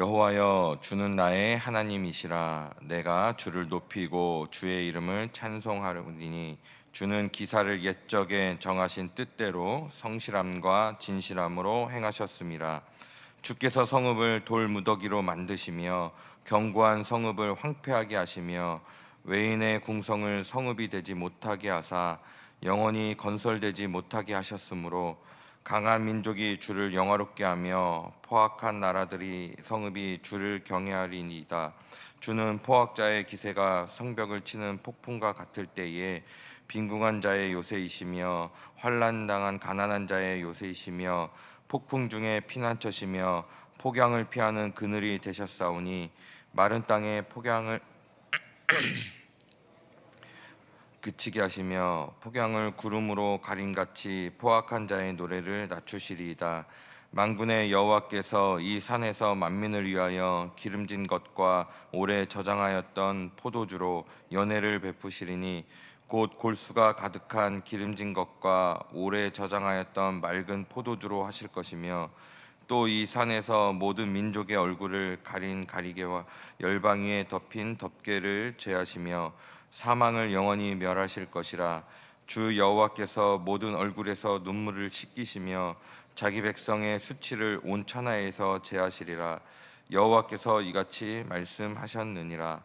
여호와여, 주는 나의 하나님이시라. 내가 주를 높이고 주의 이름을 찬송하리니 주는 기사를 옛적에 정하신 뜻대로 성실함과 진실함으로 행하셨음이라. 주께서 성읍을 돌무더기로 만드시며 견고한 성읍을 황폐하게 하시며 외인의 궁성을 성읍이 되지 못하게 하사 영원히 건설되지 못하게 하셨으므로 강한 민족이 주를 영화롭게 하며 포악한 나라들이 성읍이 주를 경외하리이다. 주는 포악자의 기세가 성벽을 치는 폭풍과 같을 때에 빈궁한 자의 요새이시며 환난당한 가난한 자의 요새이시며 폭풍 중에 피난처시며 폭양을 피하는 그늘이 되셨사오니 마른 땅에 폭양을 그치게 하시며 폭양을 구름으로 가림같이 포악한 자의 노래를 낮추시리이다. 만군의 여호와께서 이 산에서 만민을 위하여 기름진 것과 오래 저장하였던 포도주로 연회를 베푸시리니 곧 골수가 가득한 기름진 것과 오래 저장하였던 맑은 포도주로 하실 것이며 또 이 산에서 모든 민족의 얼굴을 가린 가리개와 열방 위에 덮인 덮개를 제하시며 사망을 영원히 멸하실 것이라. 주 여호와께서 모든 얼굴에서 눈물을 씻기시며 자기 백성의 수치를 온 천하에서 제하시리라. 여호와께서 이같이 말씀하셨느니라.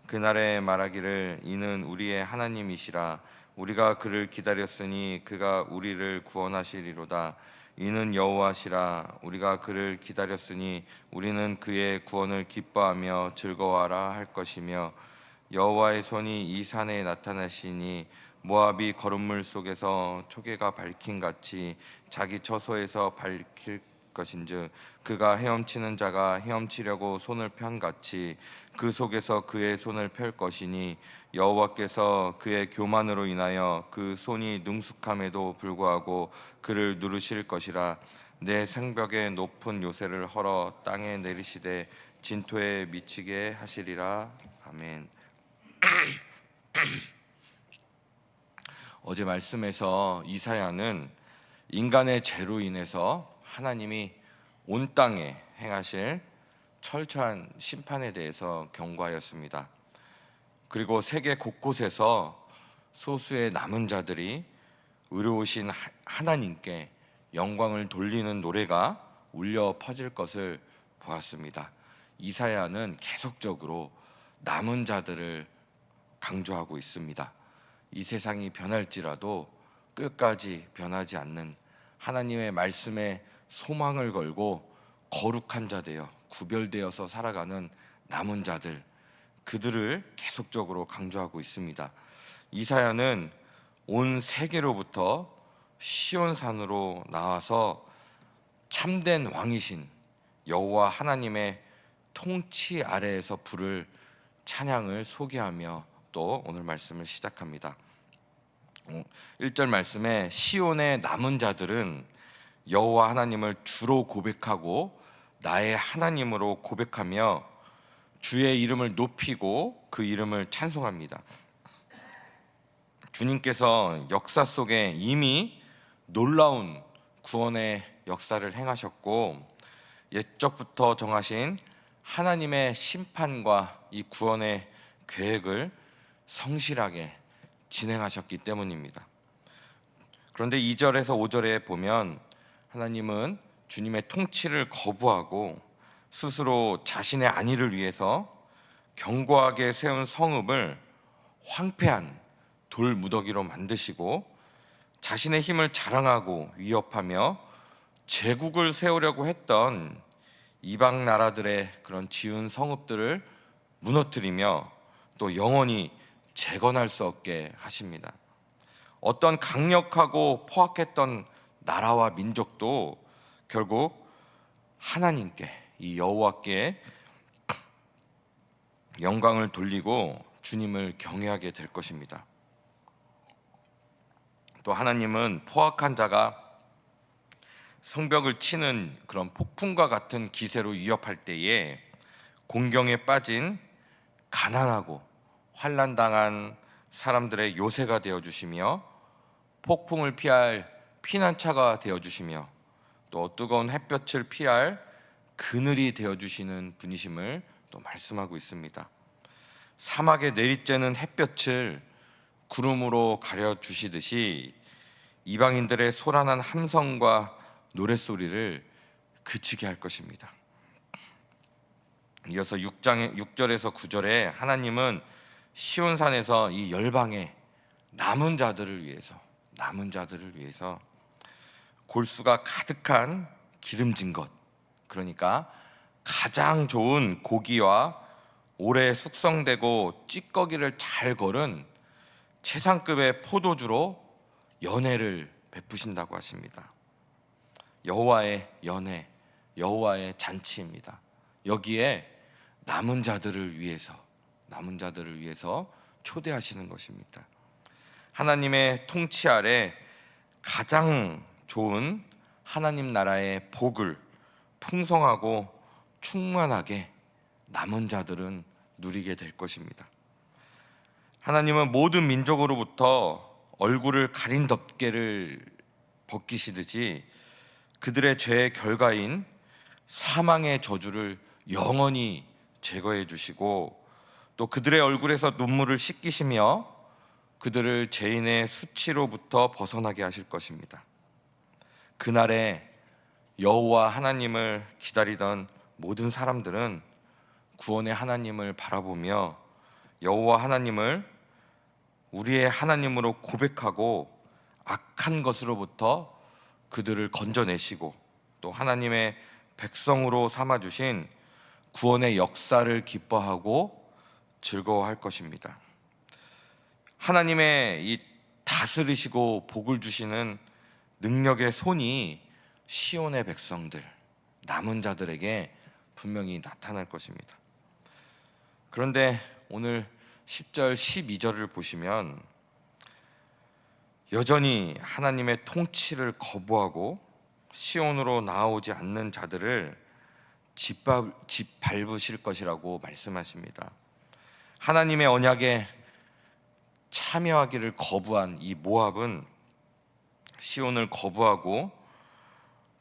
그날에 말하기를 이는 우리의 하나님이시라. 우리가 그를 기다렸으니 그가 우리를 구원하시리로다. 이는 여호와시라. 우리가 그를 기다렸으니 우리는 그의 구원을 기뻐하며 즐거워하라 할 것이며 여호와의 손이 이 산에 나타나시니 모압이 거름물 속에서 초계가 밝힌 같이 자기 처소에서 밝힐 것인즉 그가 헤엄치는 자가 헤엄치려고 손을 편 같이 그 속에서 그의 손을 펼 것이니 여호와께서 그의 교만으로 인하여 그 손이 능숙함에도 불구하고 그를 누르실 것이라. 내 생벽의 높은 요새를 헐어 땅에 내리시되 진토에 미치게 하시리라. 아멘. 어제 말씀에서 이사야는 인간의 죄로 인해서 하나님이 온 땅에 행하실 철저한 심판에 대해서 경고하였습니다. 그리고 세계 곳곳에서 소수의 남은 자들이 의로우신 하나님께 영광을 돌리는 노래가 울려 퍼질 것을 보았습니다. 이사야는 계속적으로 남은 자들을 강조하고 있습니다. 이 세상이 변할지라도 끝까지 변하지 않는 하나님의 말씀에 소망을 걸고 거룩한 자 되어 구별되어서 살아가는 남은 자들, 그들을 계속적으로 강조하고 있습니다. 이사야는 온 세계로부터 시온산으로 나와서 참된 왕이신 여호와 하나님의 통치 아래에서 부를 찬양을 소개하며 또 오늘 말씀을 시작합니다. 1절 말씀에 시온의 남은 자들은 여호와 하나님을 주로 고백하고 나의 하나님으로 고백하며 주의 이름을 높이고 그 이름을 찬송합니다. 주님께서 역사 속에 이미 놀라운 구원의 역사를 행하셨고 옛적부터 정하신 하나님의 심판과 이 구원의 계획을 성실하게 진행하셨기 때문입니다. 그런데 2절에서 5절에 보면 하나님은 주님의 통치를 거부하고 스스로 자신의 안위를 위해서 견고하게 세운 성읍을 황폐한 돌 무더기로 만드시고 자신의 힘을 자랑하고 위협하며 제국을 세우려고 했던 이방 나라들의 그런 지은 성읍들을 무너뜨리며 또 영원히 재건할 수 없게 하십니다. 어떤 강력하고 포악했던 나라와 민족도 결국 하나님께, 이 여호와께 영광을 돌리고 주님을 경외하게 될 것입니다. 또 하나님은 포악한 자가 성벽을 치는 그런 폭풍과 같은 기세로 위협할 때에 공경에 빠진 가난하고 환난당한 사람들의 요새가 되어주시며 폭풍을 피할 피난처가 되어주시며 또 뜨거운 햇볕을 피할 그늘이 되어주시는 분이심을 또 말씀하고 있습니다. 사막에 내리쬐는 햇볕을 구름으로 가려주시듯이 이방인들의 소란한 함성과 노랫소리를 그치게 할 것입니다. 이어서 6절에서 9절에 하나님은 시온산에서 이 열방의 남은 자들을 위해서 골수가 가득한 기름진 것, 그러니까 가장 좋은 고기와 오래 숙성되고 찌꺼기를 잘 걸은 최상급의 포도주로 연회를 베푸신다고 하십니다. 여호와의 연회, 여호와의 잔치입니다. 여기에 남은 자들을 위해서 초대하시는 것입니다. 하나님의 통치 아래 가장 좋은 하나님 나라의 복을 풍성하고 충만하게 남은 자들은 누리게 될 것입니다. 하나님은 모든 민족으로부터 얼굴을 가린 덮개를 벗기시듯이 그들의 죄의 결과인 사망의 저주를 영원히 제거해 주시고 또 그들의 얼굴에서 눈물을 씻기시며 그들을 죄인의 수치로부터 벗어나게 하실 것입니다. 그날에 여호와 하나님을 기다리던 모든 사람들은 구원의 하나님을 바라보며 여호와 하나님을 우리의 하나님으로 고백하고 악한 것으로부터 그들을 건져내시고 또 하나님의 백성으로 삼아주신 구원의 역사를 기뻐하고 즐거워할 것입니다. 하나님의 이 다스리시고 복을 주시는 능력의 손이 시온의 백성들, 남은 자들에게 분명히 나타날 것입니다. 그런데 오늘 10절, 12절을 보시면 여전히 하나님의 통치를 거부하고 시온으로 나아오지 않는 자들을 짓밟으실 것이라고 말씀하십니다. 하나님의 언약에 참여하기를 거부한 이 모압은 시온을 거부하고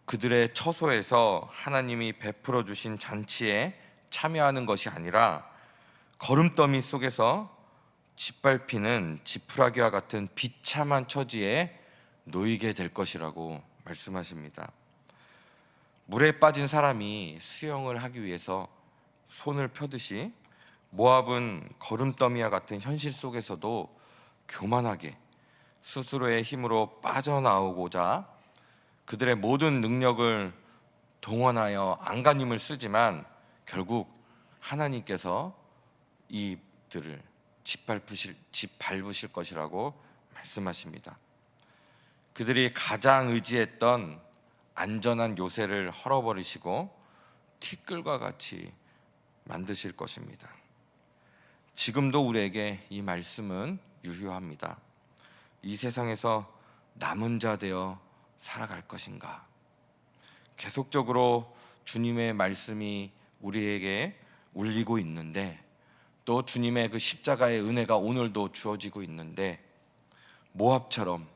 그들의 처소에서 하나님이 베풀어 주신 잔치에 참여하는 것이 아니라 거름더미 속에서 짓밟히는 지푸라기와 같은 비참한 처지에 놓이게 될 것이라고 말씀하십니다. 물에 빠진 사람이 수영을 하기 위해서 손을 펴듯이 모압은 거름더미와 같은 현실 속에서도 교만하게 스스로의 힘으로 빠져나오고자 그들의 모든 능력을 동원하여 안간힘을 쓰지만 결국 하나님께서 이들을 짓밟으실 것이라고 말씀하십니다. 그들이 가장 의지했던 안전한 요새를 헐어버리시고 티끌과 같이 만드실 것입니다. 지금도 우리에게 이 말씀은 유효합니다. 이 세상에서 남은 자 되어 살아갈 것인가? 계속적으로 주님의 말씀이 우리에게 울리고 있는데 또 주님의 그 십자가의 은혜가 오늘도 주어지고 있는데 모압처럼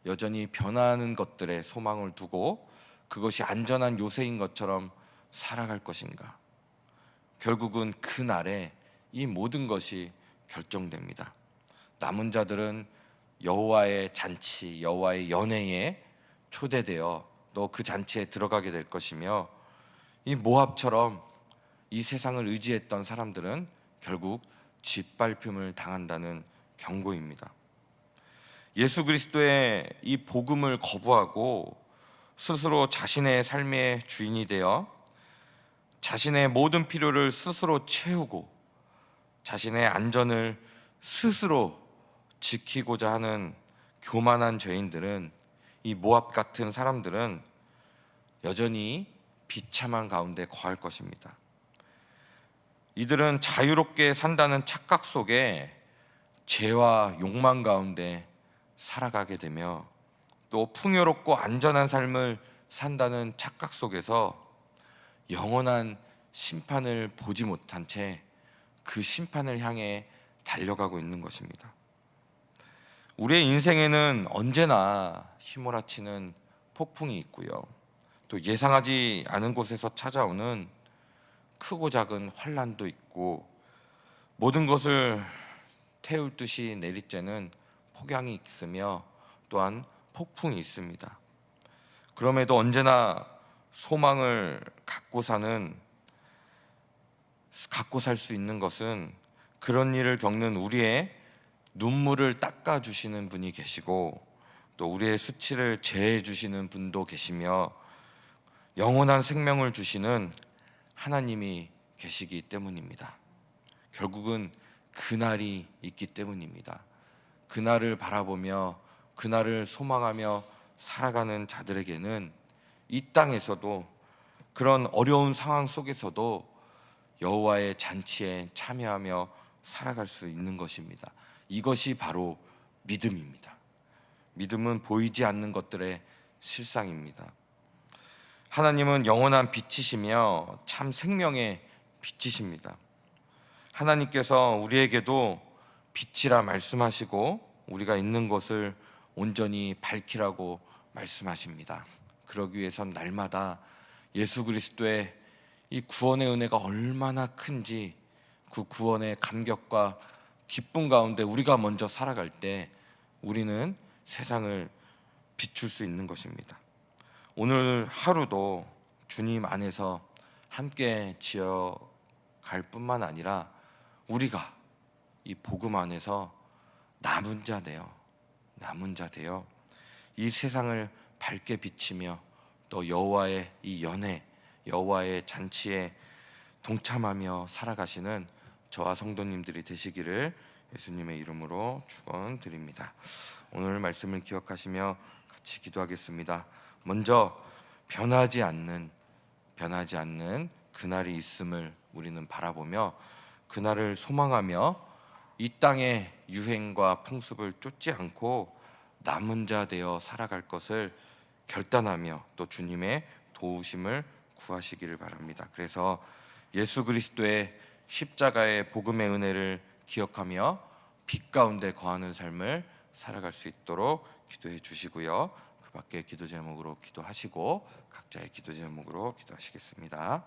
여전히 변하는 것들에 소망을 두고 그것이 안전한 요새인 것처럼 살아갈 것인가? 결국은 그날에 이 모든 것이 결정됩니다. 남은 자들은 여호와의 잔치, 여호와의 연회에 초대되어 또 그 잔치에 들어가게 될 것이며 이 모압처럼 이 세상을 의지했던 사람들은 결국 짓밟힘을 당한다는 경고입니다. 예수 그리스도의 이 복음을 거부하고 스스로 자신의 삶의 주인이 되어 자신의 모든 필요를 스스로 채우고 자신의 안전을 스스로 지키고자 하는 교만한 죄인들은 이 모압 같은 사람들은 여전히 비참한 가운데 거할 것입니다. 이들은 자유롭게 산다는 착각 속에 죄와 욕망 가운데 살아가게 되며 또 풍요롭고 안전한 삶을 산다는 착각 속에서 영원한 심판을 보지 못한 채 그 심판을 향해 달려가고 있는 것입니다. 우리의 인생에는 언제나 휘몰아치는 폭풍이 있고요. 또 예상하지 않은 곳에서 찾아오는 크고 작은 환난도 있고, 모든 것을 태울 듯이 내리쬐는 폭양이 있으며 또한 폭풍이 있습니다. 그럼에도 언제나 소망을 갖고 살 수 있는 것은 그런 일을 겪는 우리의 눈물을 닦아 주시는 분이 계시고, 또 우리의 수치를 제해 주시는 분도 계시며, 영원한 생명을 주시는 하나님이 계시기 때문입니다. 결국은 그날이 있기 때문입니다. 그날을 바라보며 그날을 소망하며 살아가는 자들에게는 이 땅에서도, 그런 어려운 상황 속에서도 여호와의 잔치에 참여하며 살아갈 수 있는 것입니다. 이것이 바로 믿음입니다. 믿음은 보이지 않는 것들의 실상입니다. 하나님은 영원한 빛이시며 참 생명의 빛이십니다. 하나님께서 우리에게도 빛이라 말씀하시고 우리가 있는 것을 온전히 밝히라고 말씀하십니다. 그러기 위해선 날마다 예수 그리스도의 이 구원의 은혜가 얼마나 큰지, 그 구원의 감격과 기쁨 가운데 우리가 먼저 살아갈 때 우리는 세상을 비출 수 있는 것입니다. 오늘 하루도 주님 안에서 함께 지어갈 뿐만 아니라 우리가 이 복음 안에서 남은 자 되어 이 세상을 밝게 비치며 또 여호와의 이 연회, 여호와의 잔치에 동참하며 살아가시는 저와 성도님들이 되시기를 예수님의 이름으로 축원드립니다. 오늘 말씀을 기억하시며 같이 기도하겠습니다. 먼저 변하지 않는 그날이 있음을 우리는 바라보며 그날을 소망하며 이 땅의 유행과 풍습을 쫓지 않고 남은 자 되어 살아갈 것을 결단하며 또 주님의 도우심을 구하시기를 바랍니다. 그래서 예수 그리스도의 십자가의 복음의 은혜를 기억하며 빛 가운데 거하는 삶을 살아갈 수 있도록 기도해 주시고요. 그 밖에 기도 제목으로 기도하시고 각자의 기도 제목으로 기도하시겠습니다.